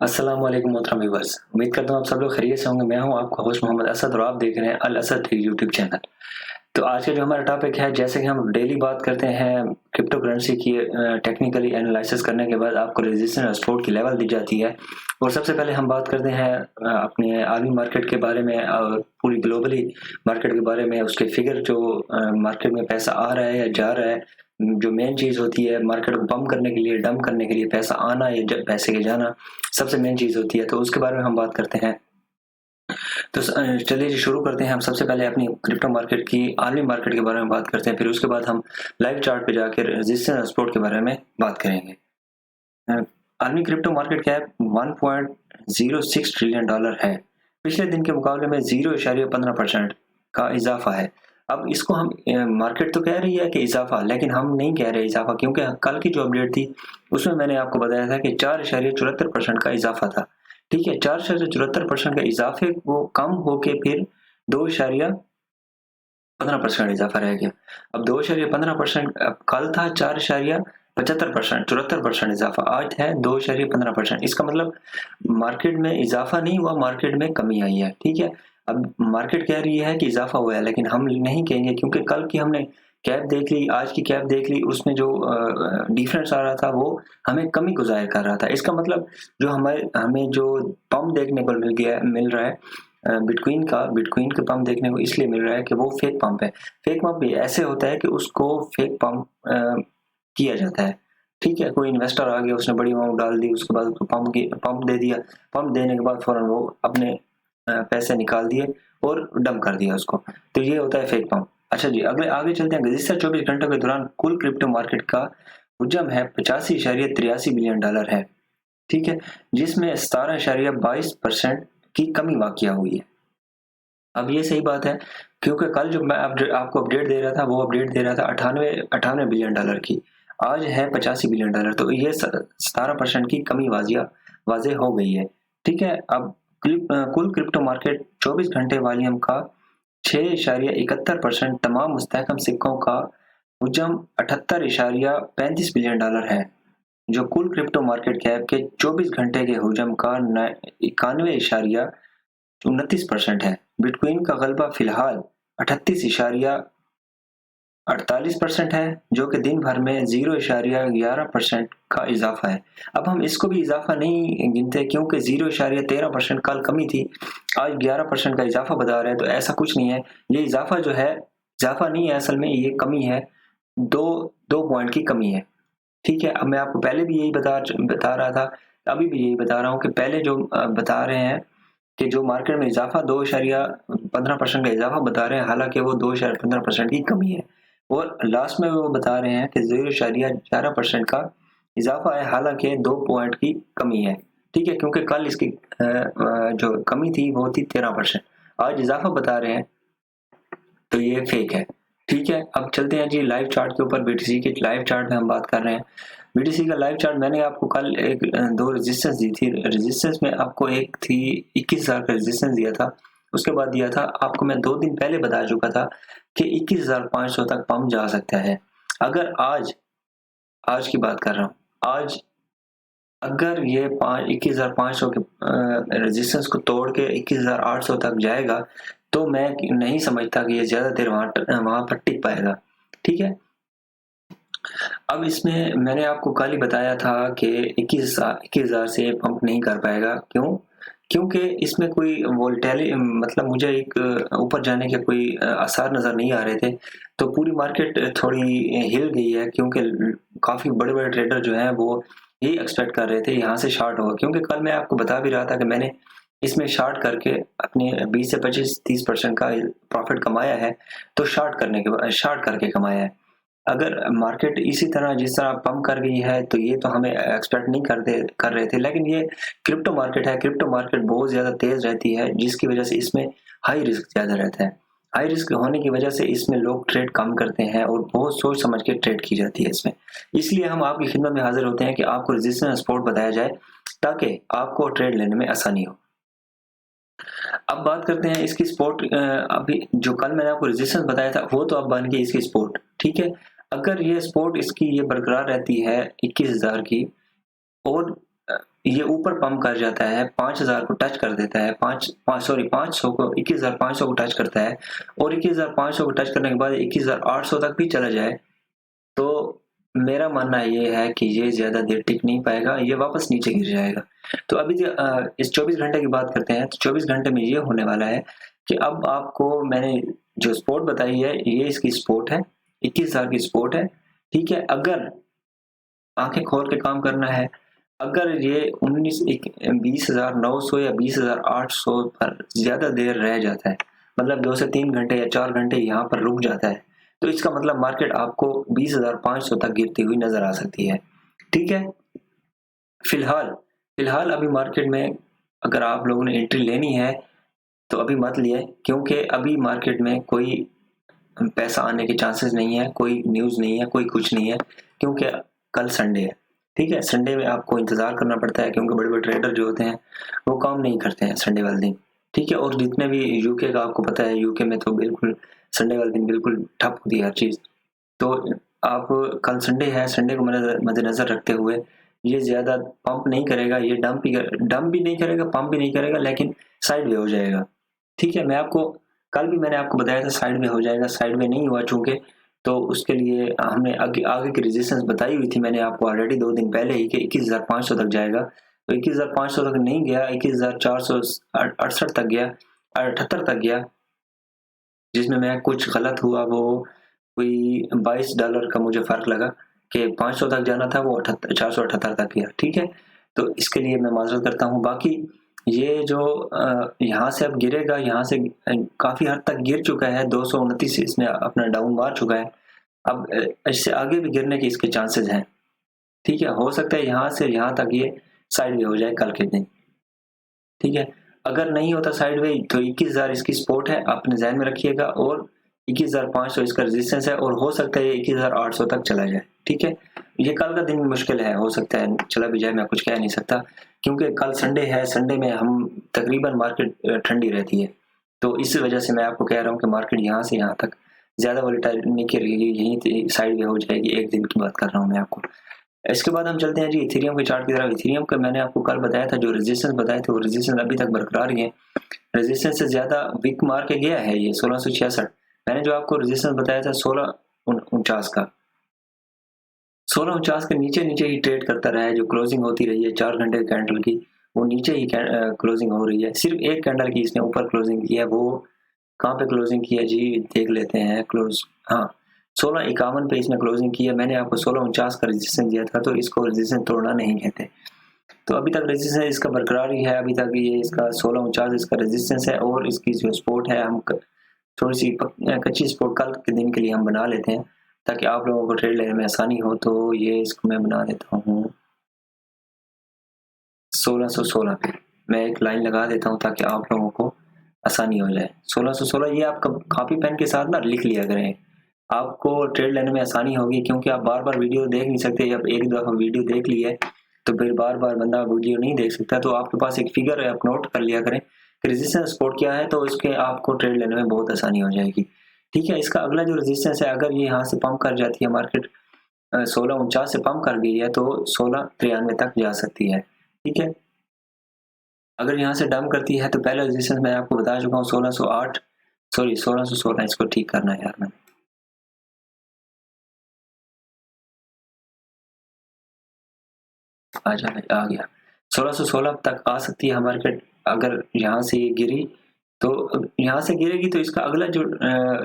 अस्सलाम वालेकुम मोहतरम व्यूअर्स। उम्मीद करता हूँ आप सब लोग खैरियत से होंगे। मैं हूँ आपका होस्ट मोहम्मद असद और आप देख रहे हैं अल असद यूट्यूब चैनल। तो आज का जो हमारा टॉपिक है, जैसे कि हम डेली बात करते हैं क्रिप्टो करेंसी की, टेक्निकली एनालिसिस करने के बाद आपको रेजिस्टेंस और सपोर्ट की लेवल दी जाती है। और सबसे पहले हम बात करते हैं अपने आलमी मार्केट के बारे में और पूरी ग्लोबली मार्केट के बारे में। उसके फिगर जो मार्केट में पैसा आ रहा है या जा रहा है, जो मेन चीज़ होती है मार्केट को पंप करने के लिए, डंप करने के लिए, पैसा आना या पैसे के जाना सबसे मेन चीज़ होती है। तो उसके बारे में हम बात करते हैं। तो चलिए जी शुरू करते हैं। हम सबसे पहले अपनी क्रिप्टो मार्केट की, आलमी मार्केट के बारे में बात करते हैं, फिर उसके बाद हम लाइव चार्ट पे जाकर रेजिस्टेंस और सपोर्ट के बारे में बात करेंगे। अ, आलमी crypto market cap 1.06 trillion dollar है। पिछले दिन के मुकाबले में 0.15% का इजाफा है। अब इसको हम मार्केट तो कह रही है कि इजाफा, लेकिन हम नहीं कह रहे इजाफा, क्योंकि कल की जो अपडेट थी उसमें मैंने आपको बताया था कि 4.74% का इजाफा था। ठीक है, 4.74% का इजाफे वो कम होके फिर 2.15% इजाफा रह गया। अब 2.15%, कल था 4.75%, 74% इजाफा, आज है 2.15%। इसका मतलब मार्केट में इजाफा नहीं हुआ, मार्केट में कमी आई है। ठीक है, अब मार्केट कह रही है कि इजाफा हुआ है, लेकिन हम नहीं कहेंगे, क्योंकि कल की हमने कैप देख ली, आज की कैप देख ली, उसमें जो डिफरेंस आ रहा था वो हमें कमी को जाहिर कर रहा था। इसका मतलब जो हमें जो पंप देखने को मिल रहा है बिटकॉइन के पंप देखने को इसलिए मिल रहा है कि वो फेक पंप है। फेक पंप भी ऐसे होता है कि उसको फेक पंप किया जाता है। ठीक है, कोई इन्वेस्टर आ गया, उसने बड़ी अमाउंट डाल दी, उसके बाद उसको पंप दे दिया। पंप देने के बाद फौरन वो अपने पैसे निकाल दिए और डंप कर दिया उसको। तो ये होता है फेक पंप। अच्छा जी, अगले आगे चलते हैं। गुज़िश्ता 24 घंटों के दौरान कुल क्रिप्टो मार्केट का हुजम है 85.83 बिलियन डॉलर है। ठीक है, जिसमें 17.22% की कमी वाकया हुई है। अब ये सही बात है, क्योंकि कल जो मैं आपको अपडेट दे रहा था, वो अपडेट दे रहा था 98 बिलियन डॉलर की, आज है 85 बिलियन डॉलर। तो ये 17% की कमी वाजे हो गई है। ठीक है, अब कुल क्रिप्टो मार्केट 24 घंटे वॉल्यूम का 6.71%, तमाम मुस्तहकम सिक्कों का हुजम 78.35 बिलियन डॉलर है, जो कुल क्रिप्टो मार्केट कैप के 24 घंटे के हुजम का 91.29% है। बिटकॉइन का गलबा फिलहाल 38.48% है, जो कि दिन भर में 0.11% का इजाफा है। अब हम इसको भी इजाफा नहीं गिनते, क्योंकि 0.13% कल कमी थी, आज 11% का इजाफा बता रहे हैं। तो ऐसा कुछ नहीं है, ये इजाफा जो है इजाफा नहीं है, असल में ये कमी है, दो दो पॉइंट की कमी है। ठीक है, अब मैं आपको पहले भी यही बता रहा था, अभी भी यही बता रहा हूँ कि पहले जो बता रहे हैं कि जो मार्केट में इजाफा 2.15% का इजाफा बता रहे हैं, हालांकि वो 2.15% की कमी है। और लास्ट में वो बता रहे हैं कि 0.11% का इजाफा है, हालांकि 2 पॉइंट की कमी है। ठीक है, क्योंकि कल इसकी जो कमी थी वो थी 13%, आज इजाफा बता रहे हैं, तो ये फेक है। ठीक है, अब चलते हैं जी लाइव चार्ट के ऊपर। बीटीसी के लाइव चार्ट में हम बात कर रहे हैं। बीटीसी का लाइव चार्ट मैंने आपको कल दो रेजिस्टेंस दी थी। रेजिस्टेंस में आपको एक थी 21,000 का रेजिस्टेंस दिया था, उसके बाद दिया था आपको, मैं 2 दिन पहले बता चुका था कि 21,500 तक पंप जा सकता है। अगर आज की बात कर रहा हूँ, आज अगर ये 21,500 के रेजिस्टेंस को तोड़ के 21,800 तक जाएगा, तो मैं नहीं समझता कि ये ज्यादा देर वहां पर टिक पाएगा। ठीक है, अब इसमें मैंने आपको कल ही बताया था कि 21,000 से पंप नहीं कर पाएगा। क्यों? क्योंकि इसमें कोई वोल्टेलिटी, मतलब मुझे एक ऊपर जाने के कोई आसार नजर नहीं आ रहे थे। तो पूरी मार्केट थोड़ी हिल गई है, क्योंकि काफी बड़े बड़े ट्रेडर जो हैं वो यही एक्सपेक्ट कर रहे थे यहाँ से शॉर्ट होगा। क्योंकि कल मैं आपको बता भी रहा था कि मैंने इसमें शॉर्ट करके अपने 20 से 25-30% का प्रॉफिट कमाया है। तो शॉर्ट करके कमाया है। अगर मार्केट इसी तरह जिस तरह पंप कर गई है, तो ये तो हमें एक्सपेक्ट नहीं कर रहे थे। लेकिन ये क्रिप्टो मार्केट है, क्रिप्टो मार्केट बहुत ज्यादा तेज रहती है, जिसकी वजह से इसमें हाई रिस्क ज्यादा रहता है। हाई रिस्क होने की वजह से इसमें लोग ट्रेड कम करते हैं और बहुत सोच समझ के ट्रेड की जाती है इसमें। इसलिए हम आपकी खिदमत में हाजिर होते हैं कि आपको रेजिस्टेंस सपोर्ट बताया जाए, ताकि आपको ट्रेड लेने में आसानी हो। अब बात करते हैं इसकी सपोर्ट। अभी जो कल मैंने आपको रेजिस्टेंस बताया था, वो तो अब बन गई इसकी सपोर्ट। ठीक है, अगर ये सपोर्ट इसकी ये बरकरार रहती है 21,000 की, और ये ऊपर पंप कर जाता है, 5000 को टच कर देता है, 500 को 21,500 को टच करता है, और 21,500 को टच करने के बाद 21,800 तक भी चला जाए, तो मेरा मानना ये है कि ये ज़्यादा देर टिक नहीं पाएगा, ये वापस नीचे गिर जाएगा। तो अभी इस 24 घंटे की बात करते हैं, तो 24 घंटे में ये होने वाला है कि अब आपको मैंने जो सपोर्ट बताई है, ये इसकी सपोर्ट है, 21,000 की सपोर्ट है, ठीक है। अगर आंखें खोल के काम करना है, अगर ये 20,900 या 20,800 पर ज्यादा देर रह जाता है, मतलब 2 से 3 घंटे या 4 घंटे यहाँ पर रुक जाता है, तो इसका मतलब मार्केट आपको 20,500 तक गिरती हुई नजर आ सकती है, ठीक है। फिलहाल फिलहाल अभी मार्केट में अगर आप लोगों ने एंट्री लेनी है तो अभी मत लिए, क्योंकि अभी मार्केट में कोई पैसा आने के चांसेस नहीं है, कोई न्यूज़ नहीं है, कोई कुछ नहीं है, क्योंकि कल संडे है, ठीक है। संडे में आपको इंतज़ार करना पड़ता है, क्योंकि बड़े बड़े ट्रेडर जो होते हैं वो काम नहीं करते हैं संडे वाले दिन, ठीक है। और जितने भी यूके का आपको पता है, यूके में तो बिल्कुल संडे वाले दिन बिल्कुल ठप होती है हर चीज़। तो आप कल संडे है, संडे को मद्देनजर रखते हुए ये ज़्यादा पंप नहीं करेगा, ये डंप भी नहीं करेगा, पंप भी नहीं करेगा, लेकिन साइड वे हो जाएगा, ठीक है। कल भी मैंने आपको बताया था साइड में हो जाएगा, साइड में नहीं हुआ चूंकि, तो उसके लिए हमने आगे की रेजिस्टेंस बताई हुई थी मैंने आपको ऑलरेडी 2 दिन पहले ही कि 21,500 तक जाएगा, तो 21,500 तक नहीं गया, 21,468 तक गया, 78 तक गया, जिसमें मैं कुछ गलत हुआ, वो कोई $22 का मुझे फर्क लगा कि 500 तक जाना था, वो 478 तक गया, ठीक है। तो इसके लिए मैं माजरत करता हूँ। बाकी ये जो यहाँ से अब गिरेगा, यहाँ से काफी हद तक गिर चुका है, 229 इसने अपना डाउन मार चुका है, अब इससे आगे भी गिरने के इसके चांसेस हैं, ठीक है। हो सकता है यहाँ से यहाँ तक ये साइड वे हो जाए कल के दिन, ठीक है। अगर नहीं होता साइड वे तो 21,000 इसकी सपोर्ट है, अपने ध्यान में रखिएगा, और 21,500 इसका रेजिस्टेंस है, और हो सकता है ये 21,800 तक चला जाए, ठीक है। ये कल का दिन मुश्किल है, हो सकता है चला भी जाए, मैं कुछ कह नहीं सकता, क्योंकि कल संडे है, संडे में हम तकरीबन मार्केट ठंडी रहती है, तो इस वजह से मैं आपको कह रहा हूँ कि मार्केट यहाँ से यहाँ तक ज्यादा वोलेटाइल नहीं करेगी, यहीं साइड वे हो जाएगी, एक दिन की बात कर रहा हूँ मैं आपको। इसके बाद हम चलते हैं जी इथेरियम के चार्ट की तरफ। इथेरियम का मैंने आपको कल बताया था, जो रेजिस्टेंस बताए थे वो रेजिस्टेंस अभी तक बरकरार ही है, रेजिस्टेंस से ज्यादा वीक मार के गया है ये 1666। मैंने जो आपको रेजिस्टेंस बताया था 1649 का, 1649 के नीचे नीचे ही ट्रेड करता रहा है, जो क्लोजिंग होती रही है 4 घंटे के कैंडल की, वो नीचे ही क्लोजिंग हो रही है। सिर्फ एक कैंडल की इसने ऊपर क्लोजिंग की है, वो कहाँ पे क्लोजिंग की है जी, देख लेते हैं क्लोज, हाँ 1651 पे इसने क्लोजिंग की है। मैंने आपको 1649 का रेजिस्टेंस दिया था, तो इसको रेजिस्टेंस तोड़ना नहीं कहते, तो अभी तक रेजिस्टेंस इसका बरकरार ही है, अभी तक ये इसका 1649 इसका रेजिस्टेंस है, और इसकी जो सपोर्ट है हम थोड़ी सी कच्ची सपोर्ट कल के दिन के लिए हम बना लेते हैं, ताकि आप लोगों को ट्रेड लेने में आसानी हो। तो ये इसको मैं बना देता हूँ 1616 पे, मैं एक लाइन लगा देता हूँ ताकि आप लोगों को आसानी हो जाए। 1616 ये आप कॉपी पेन के साथ ना लिख लिया करें, आपको ट्रेड लेने में आसानी होगी, क्योंकि आप बार बार वीडियो देख नहीं सकते, जब एक दफा वीडियो देख ली है तो फिर बार बार बंदा वीडियो नहीं देख सकता, तो आपके पास एक फिगर है, आप नोट कर लिया करें कि रेजिस्टेंस सपोर्ट क्या है, तो उसके आपको ट्रेड लेने में बहुत आसानी हो जाएगी, ठीक है। इसका अगला जो रेजिस्टेंस है, अगर ये यहाँ से पंप कर जाती है मार्केट, 1649 से पंप कर गई है, तो 1693 तक जा सकती है, ठीक है। अगर यहाँ से डंप करती है तो पहला रेजिस्टेंस मैं आपको बता चुका हूँ 1608, सॉरी 1616, इसको ठीक करना है यार, मैं आ गया 1616 तक आ सकती है मार्केट। अगर यहाँ से ये गिरी, तो यहाँ से गिरेगी तो इसका अगला जो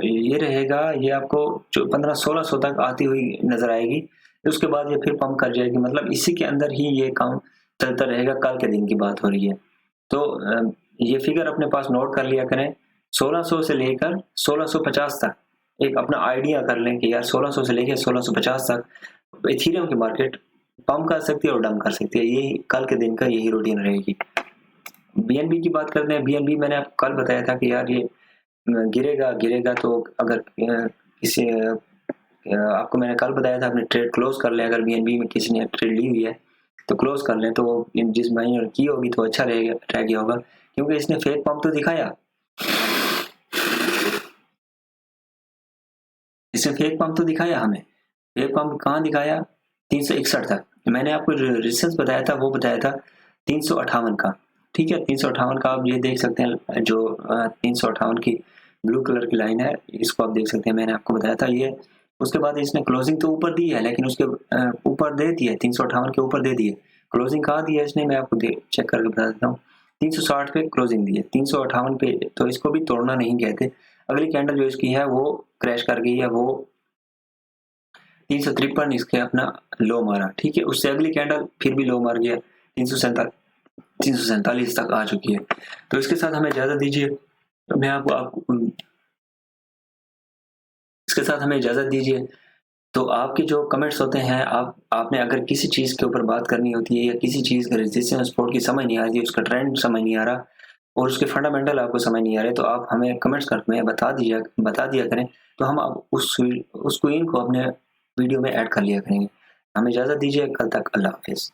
ये रहेगा, ये आपको जो 1500-1600 तक आती हुई नजर आएगी, उसके बाद ये फिर पंप कर जाएगी, मतलब इसी के अंदर ही ये काम चलता रहेगा, कल के दिन की बात हो रही है। तो ये फिगर अपने पास नोट कर लिया करें, 1600 से लेकर 1650 तक एक अपना आइडिया कर लें कि यार 1600 से लेकर 1650 तक इथेरियम की मार्केट पंप कर सकती है और डंप कर सकती है, यही कल के दिन का यही रूटीन रहेगी। बीएनबी की बात करते हैं, बीएनबी मैंने आपको कल बताया था कि यार ये गिरेगा गिरेगा, तो अगर किसी आपको मैंने कल बताया था अपने ट्रेड क्लोज कर लें, अगर बीएनबी में किसी ने ट्रेड ली हुई है तो क्लोज कर लें, तो जिस महीने की होगी तो अच्छा रह गया होगा, क्योंकि इसने फेक पंप तो दिखाया, इसने फेक पंप तो दिखाया हमें, फेक पंप कहाँ दिखाया, 361 तक। मैंने आपको रेजिस्टेंस बताया था, वो बताया था 358 का, ठीक है, 358 का आप ये देख सकते हैं, जो 358 की ब्लू कलर की लाइन है, इसको आप देख सकते हैं, मैंने आपको बताया था ये। उसके बाद इसने क्लोजिंग तो ऊपर दी है, लेकिन उसके ऊपर दे दी है, 358 के ऊपर दे दी है। क्लोजिंग कहाँ दी है इसने, मैं आपको चेक करके बता देता हूँ। 360 पे क्लोजिंग दी है, 358 पे, तो इसको भी तोड़ना नहीं कहते। अगली कैंडल जो इसकी है वो क्रैश कर गई है, वो 353 इसके अपना लो मारा, ठीक है। उससे अगली कैंडल फिर भी लो मार गया, 347 तक आ चुकी है। तो इसके साथ हमें इजाजत दीजिए, मैं आपको इसके साथ हमें इजाजत दीजिए। तो आपके जो कमेंट्स होते हैं, आपने अगर किसी चीज़ के ऊपर बात करनी होती है, या किसी चीज़ का रेजिस्टेंस सपोर्ट की समझ नहीं आ रही, उसका ट्रेंड समझ नहीं आ रहा, और उसके फंडामेंटल आपको समझ नहीं आ रहे, तो आप हमें कमेंट्स करके बता दिया करें, तो हम आप उस क्वीन को अपने वीडियो में ऐड कर लिया करेंगे। हमें इजाज़त दीजिए, कल तक, अल्लाह हाफिज़।